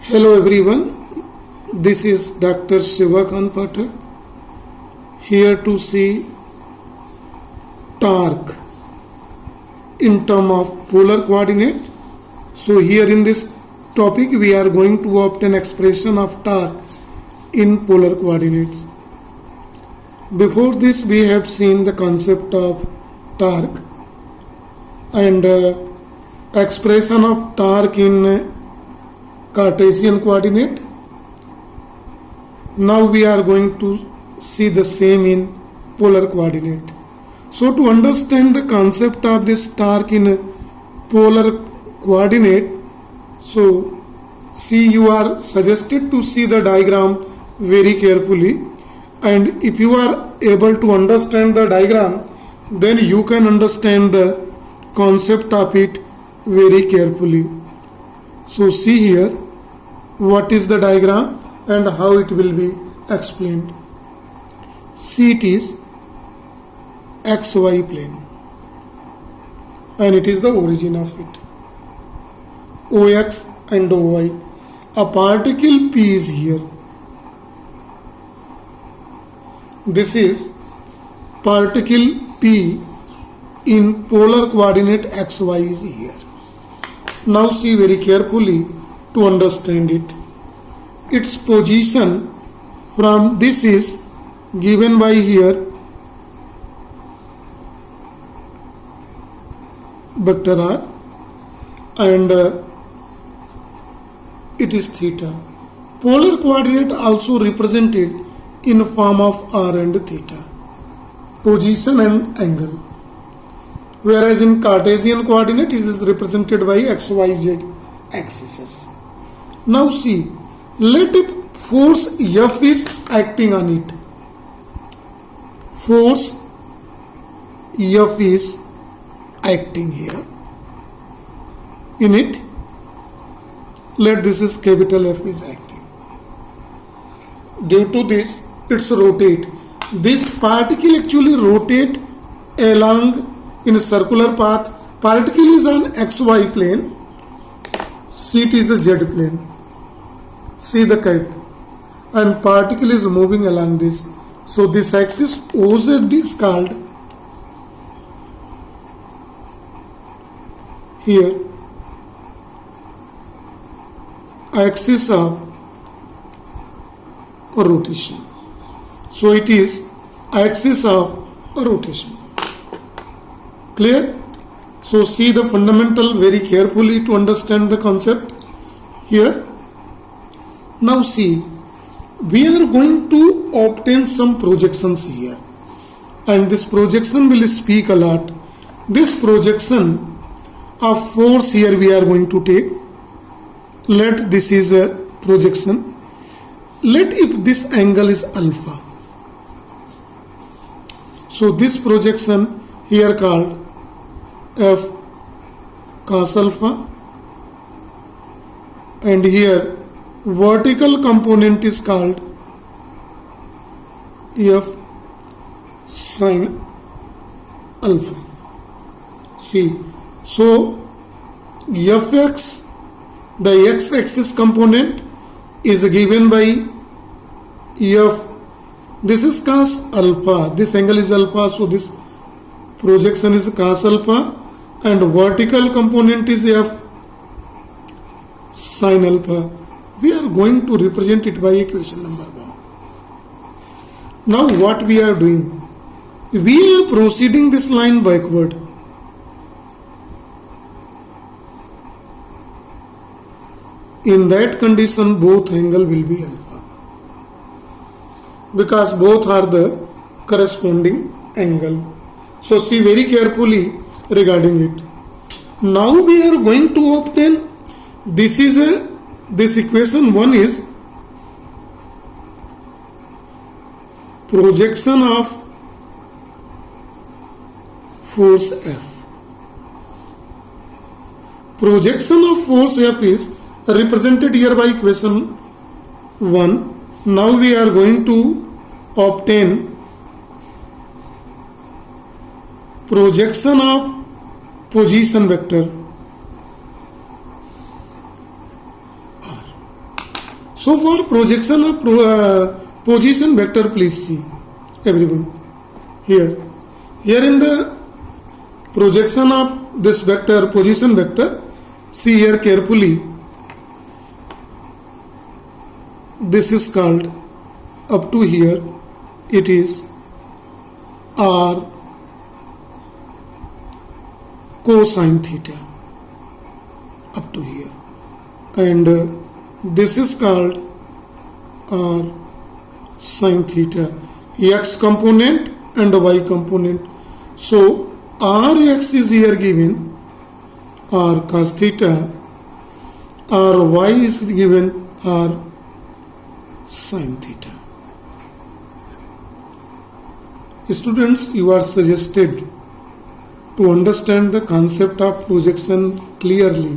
Hello everyone, this is Dr. Shivakant Pathak here to see torque in term of polar coordinate. So here in this topic we are going to obtain expression of torque in polar coordinates. Before this we have seen the concept of torque and expression of torque in Cartesian coordinate. Now we are going to see the same in polar coordinate. So to understand the concept of this torque in polar coordinate, so see, you are suggested to see the diagram very carefully, and if you are able to understand the diagram, then you can understand the concept of it very carefully. So see here what is the diagram and how it will be explained. See, it is XY plane and it is the origin of it. OX and OY. A particle P is here. This is particle P in polar coordinate XY is here. Now see very carefully to understand it. Its position from this is given by here vector r, and it is theta. Polar coordinate also represented in form of r and theta, position and angle, whereas in Cartesian coordinate it is represented by xyz axes. Now see, let if force F is acting on it. Force F is acting here in it. Let this is capital F is acting. Due to this, it's rotate. This particle actually rotate along in a circular path. Particle is on XY plane. See, it is a Z plane. See the kite, and particle is moving along this. So this axis OZ is called here axis of rotation. So it is axis of rotation. Clear? So see the fundamental very carefully to understand the concept here. Now see, we are going to obtain some projections here, and this projection will speak a lot. This projection of force here we are going to take. Let this is a projection. Let if this angle is alpha. So this projection here called F cos alpha, and here vertical component is called F sin alpha. See, so Fx, the x-axis component is given by F. This is cos alpha. This angle is alpha, so this projection is cos alpha, and vertical component is F sin alpha. We are going to represent it by equation number 1. Now what we are doing? We are proceeding this line backward. In that condition both angle will be alpha, because both are the corresponding angle. So see very carefully regarding it. Now we are going to obtain, this equation 1 is projection of force F. Projection of force F is represented here by equation 1. Now we are going to obtain projection of position vector R. So for projection of position vector, please see everyone here. Here in the projection of this vector, position vector, see here carefully. This is called, up to here it is r cosine theta up to here, and this is called r sin theta, x component and y component. So rx is here given r cos theta, ry is given r sin theta. Students, you are suggested to understand the concept of projection clearly,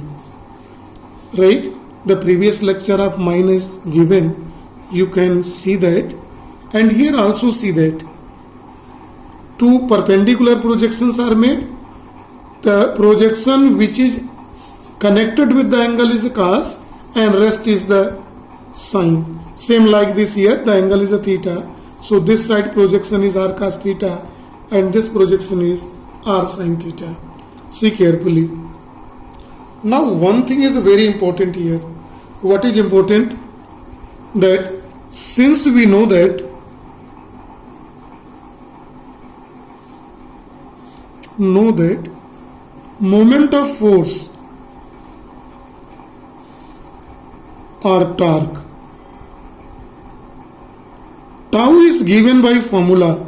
right? The previous lecture of mine is given, you can see that, and here also see that two perpendicular projections are made. The projection which is connected with the angle is a cos and rest is the sine. Same like this here, the angle is a theta. So this side projection is r cos theta and this projection is r sin theta. See carefully. Now one thing is very important here. What is important? That since we know that moment of force or torque, tau is given by formula.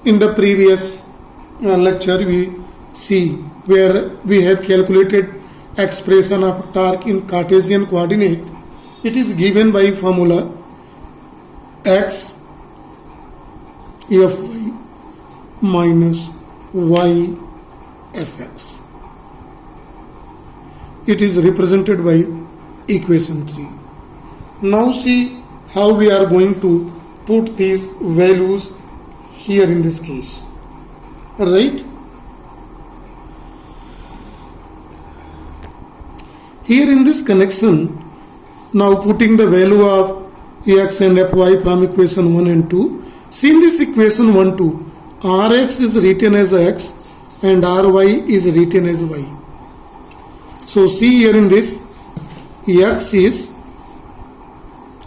In the previous lecture we see where we have calculated expression of torque in Cartesian coordinate. It is given by formula x Fy minus y Fx. It is represented by equation 3. Now see how we are going to put these values here in this case, right? Here in this connection, now putting the value of x and fy from equation 1 and 2. See in this equation 1, 2, rx is written as x and ry is written as y. So see here in this, x is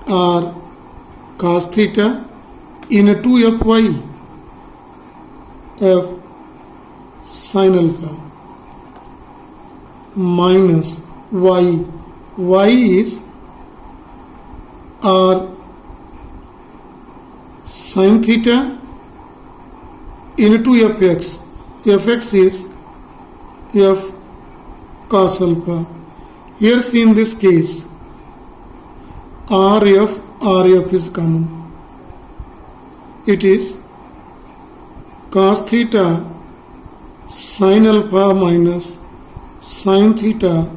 r cos theta into fy f sin alpha minus y is r sin theta into fx is f cos alpha. Here see in this case rf is common. It is cos theta sin alpha minus sin theta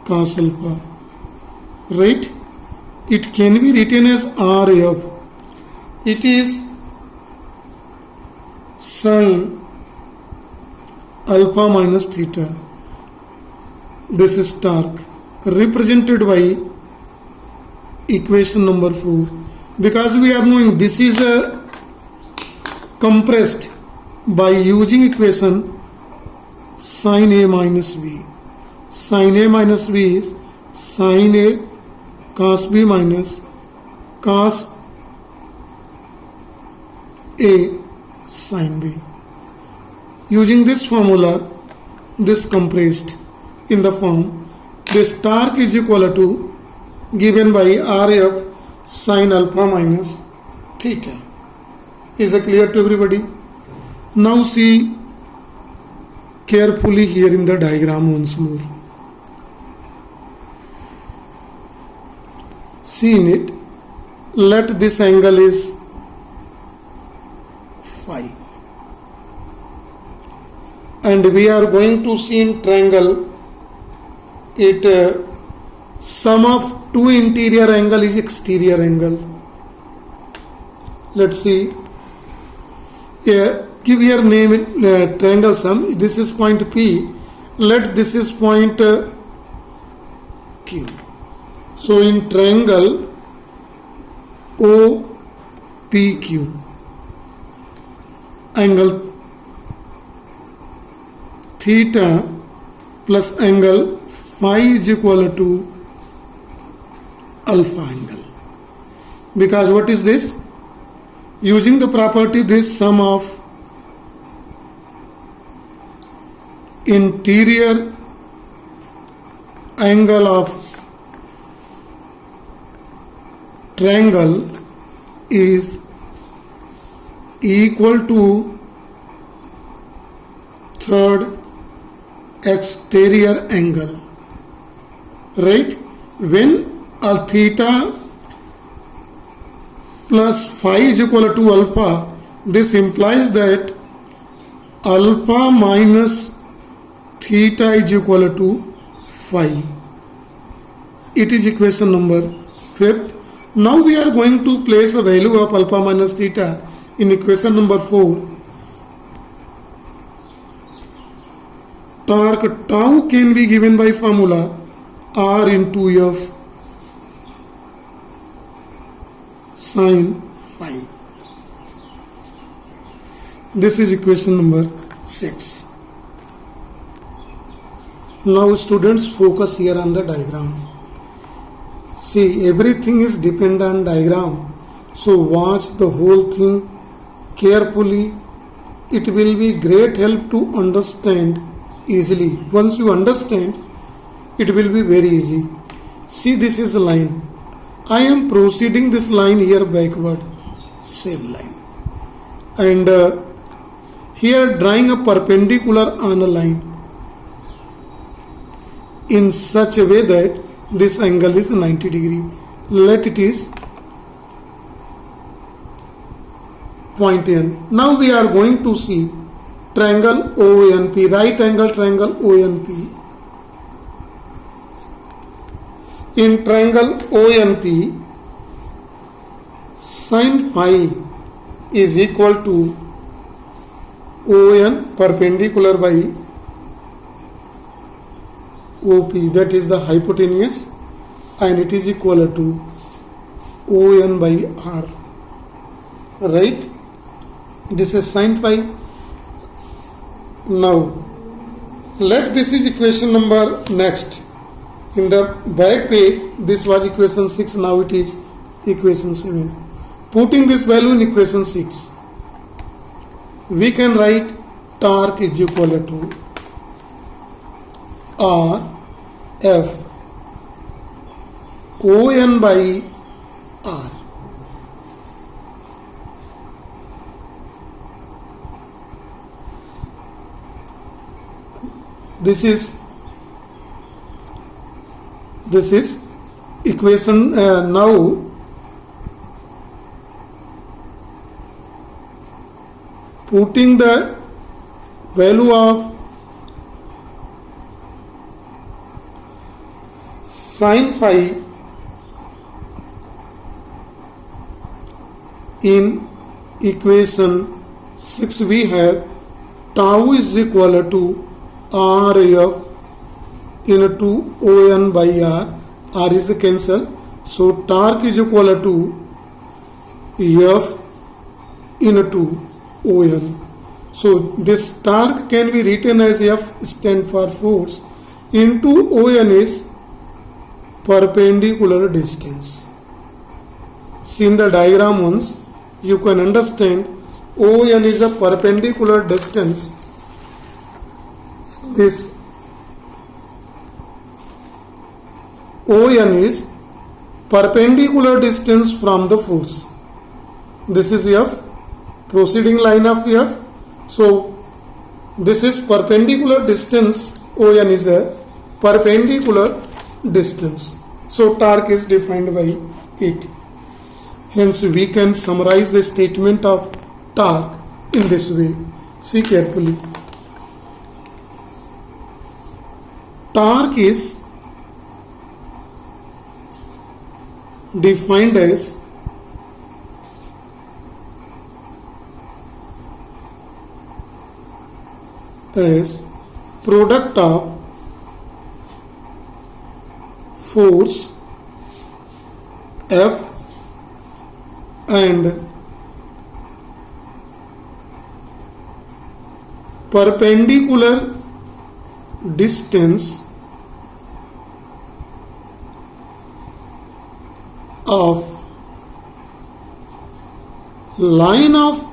cos alpha, right? It can be written as rf. It is sin alpha minus theta. This is torque represented by equation number 4. Because we are knowing this is compressed by using equation sin A minus V. Sin A minus V is sin A cos B minus cos A sin B. Using this formula, this compressed in the form, this torque is equal to given by Rf sin alpha minus theta. Is it clear to everybody? Now see carefully here in the diagram once more. See in it, let this angle is phi. And we are going to see in triangle it sum of two interior angle is exterior angle. Let's see. Give here name it triangle sum. This is point P. Let this is point Q. So in triangle OPQ. Angle theta plus angle phi is equal to alpha angle. Because what is this? Using the property, this sum of interior angle of triangle is equal to third exterior angle, right? When a theta plus phi is equal to alpha, this implies that alpha minus theta is equal to phi. It is equation number 5th. Now we are going to place a value of alpha minus theta in equation number 4. Torque tau can be given by formula R into F sin phi. This is equation number 6. Now students, focus here on the diagram. See, everything is dependent on diagram. So watch the whole thing carefully. It will be great help to understand easily. Once you understand, it will be very easy. See, this is a line. I am proceeding this line here backward. Same line. And here drawing a perpendicular on a line in such a way that this angle is 90 degree. Let it is point N. Now we are going to see triangle ONP, right angle triangle ONP. In triangle ONP, sin phi is equal to ON perpendicular by OP, that is the hypotenuse, and it is equal to ON by R. Right? This is sin phi. Now, let this is equation number next. In the back page, this was equation 6, now it is equation 7. Putting this value in equation 6, we can write torque is equal to R F ON by R. This is equation. Now putting the value of sin phi in equation 6, we have tau is equal to RF into ON by R. R is cancelled. So torque is equal to F into ON. So this torque can be written as F stand for force into ON is perpendicular distance. See in the diagram once, you can understand ON is a perpendicular distance. This ON is perpendicular distance from the force. This is F, proceeding line of F. So this is perpendicular distance. ON is a perpendicular distance. So torque is defined by it. Hence we can summarize the statement of torque in this way. See carefully. Torque is defined as product of force F and perpendicular distance of line of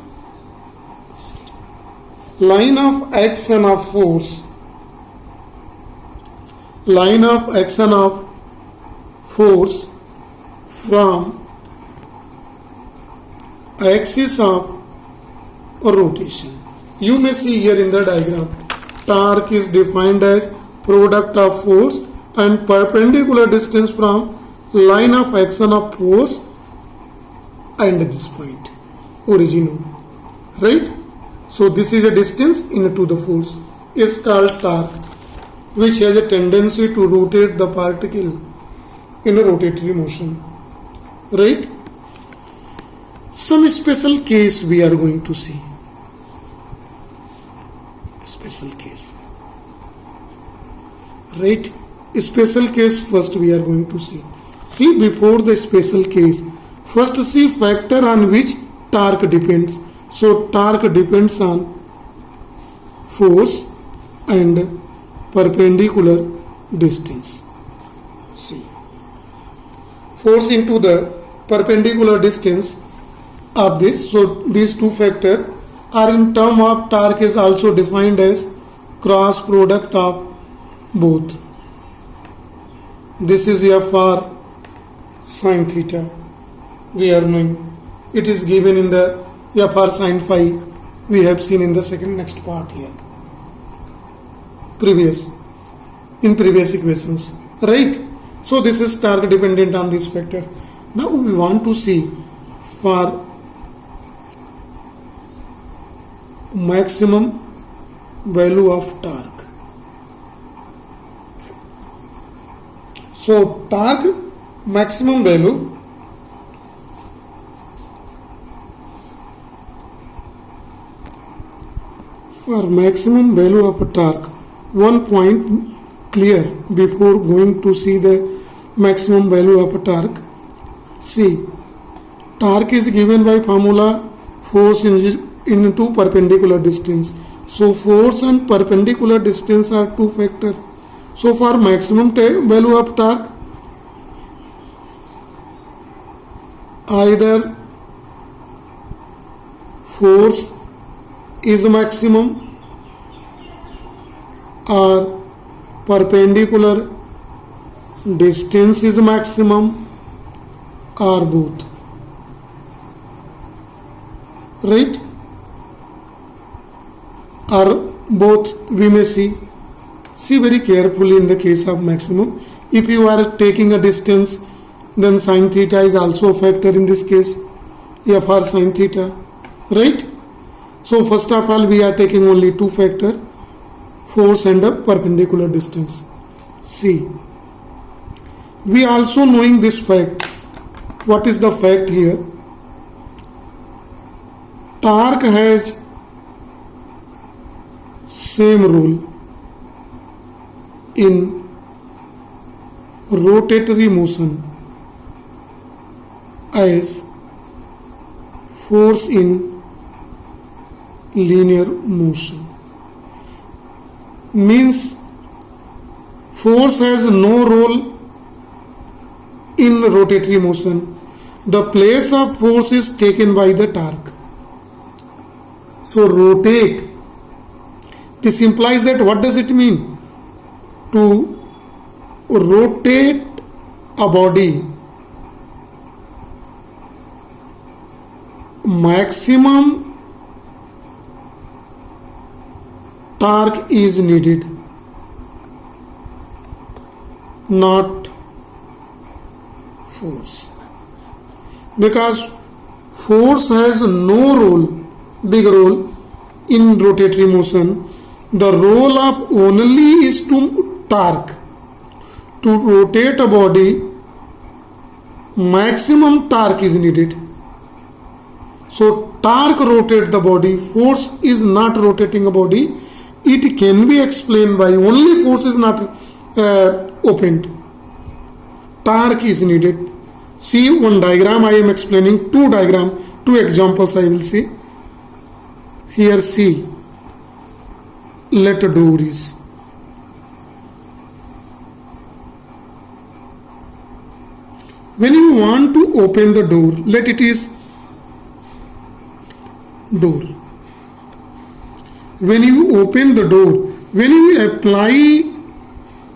action of force, line of action of force from axis of rotation. You may see here in the diagram, torque is defined as product of force and perpendicular distance from line of action of force and this point, origin, right? So this is a distance into the force is called torque, which has a tendency to rotate the particle in a rotatory motion, right? Some special case we are going to see. Special case, right? Special case first we are going to see. See, before the special case, first see factor on which torque depends. So torque depends on force and perpendicular distance. See, force into the perpendicular distance of this. So these two factors are in term of torque is also defined as cross product of both. This is F r sin theta. We are knowing it is given in the F r sin phi. We have seen in the next part here. Previous equations, right? So this is torque dependent on this factor. Now we want to see for maximum value of torque. So torque maximum value for maximum value of a torque, one point clear before going to see the maximum value of a torque. See, torque is given by formula force into perpendicular distance. So force and perpendicular distance are two factors. So for maximum value of torque, either force is maximum or perpendicular distance is maximum or both, right? Or both we may see very carefully in the case of maximum. If you are taking a distance, then sin theta is also a factor in this case, F r sin theta, right? So first of all we are taking only two factor, force and a perpendicular distance. See, we also knowing this fact. What is the fact here? Torque has same rule in rotatory motion as force in linear motion. Means force has no role in rotatory motion. The place of force is taken by the torque. So rotate. This implies that what does it mean? To rotate a body, maximum torque is needed, not force, because force has no role, big role in rotatory motion. The role of only is to torque. To rotate a body, maximum torque is needed. So torque rotates the body, force is not rotating a body. It can be explained by only force is not opened. Torque is needed. See one diagram I am explaining, two examples I will see. Here see, let a door is. When you want to open the door, let it is door. When you open the door, when you apply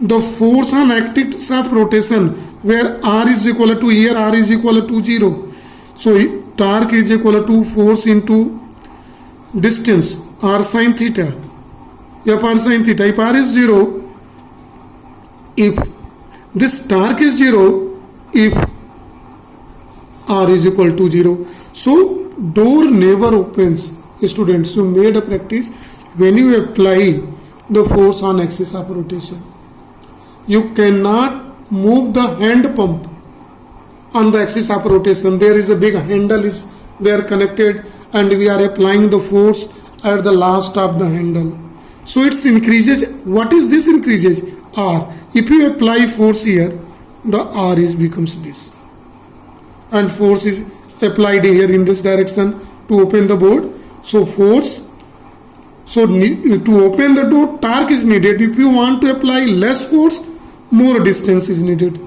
the force on axis of rotation, where R is equal to, here R is equal to 0. So torque is equal to force into distance, R sin theta, F R sin theta. If R is 0, if this torque is 0, if R is equal to 0. So door never opens. Students, you made a practice. When you apply the force on axis of rotation, you cannot move the hand pump on the axis of rotation. There is a big handle is there connected, and we are applying the force at the last of the handle. So it increases. What is this increases? R. If you apply force here, the R is becomes this, and force is applied here in this direction to open the board. So force. So to open the door, torque is needed. If you want to apply less force, more distance is needed.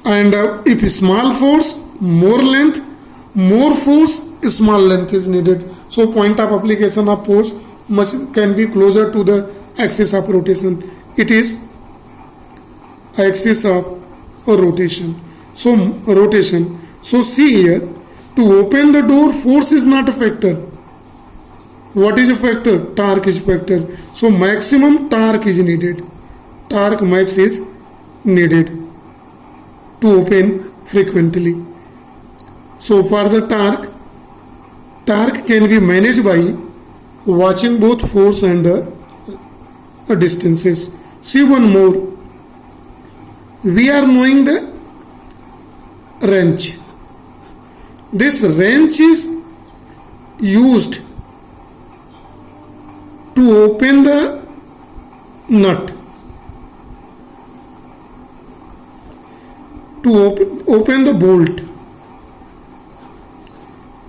And if small force, more length, more force, small length is needed. So point of application of force can be closer to the axis of rotation. It is axis of rotation. So rotation. So see here, to open the door, force is not a factor. What is a factor? Torque is factor. So maximum torque is needed. Torque max is needed to open frequently. So for the torque can be managed by watching both force and distances. See one more. We are knowing the wrench. This wrench is used to open the nut, to open the bolt.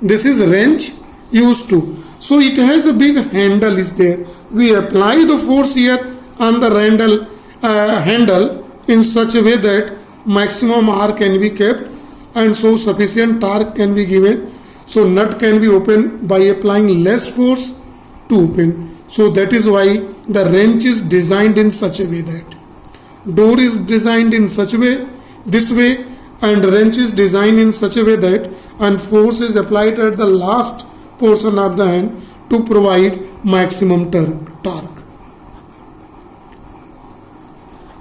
This is wrench used to. So it has a big handle is there. We apply the force here on the handle in such a way that maximum R can be kept, and so sufficient torque can be given. So nut can be opened by applying less force to open. So that is why the wrench is designed in such a way that door is designed in such a way, this way, and wrench is designed in such a way that, and force is applied at the last portion of the hand to provide maximum torque.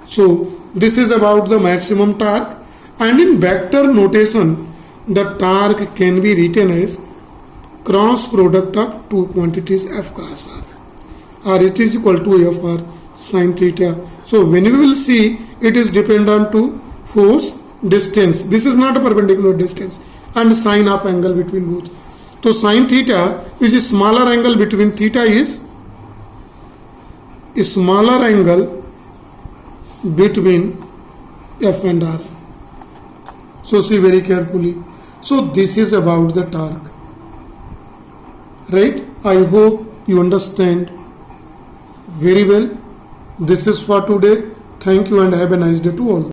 So this is about the maximum torque. And in vector notation, the torque can be written as cross product of two quantities F cross R, or it is equal to F R sin theta. So when we will see, it is dependent to force, distance. This is not a perpendicular distance, and sine of angle between both. So sin theta is a smaller angle between theta is a smaller angle between F and R. So see very carefully. So this is about the torque, right? I hope you understand very well. This is for today. Thank you and have a nice day to all.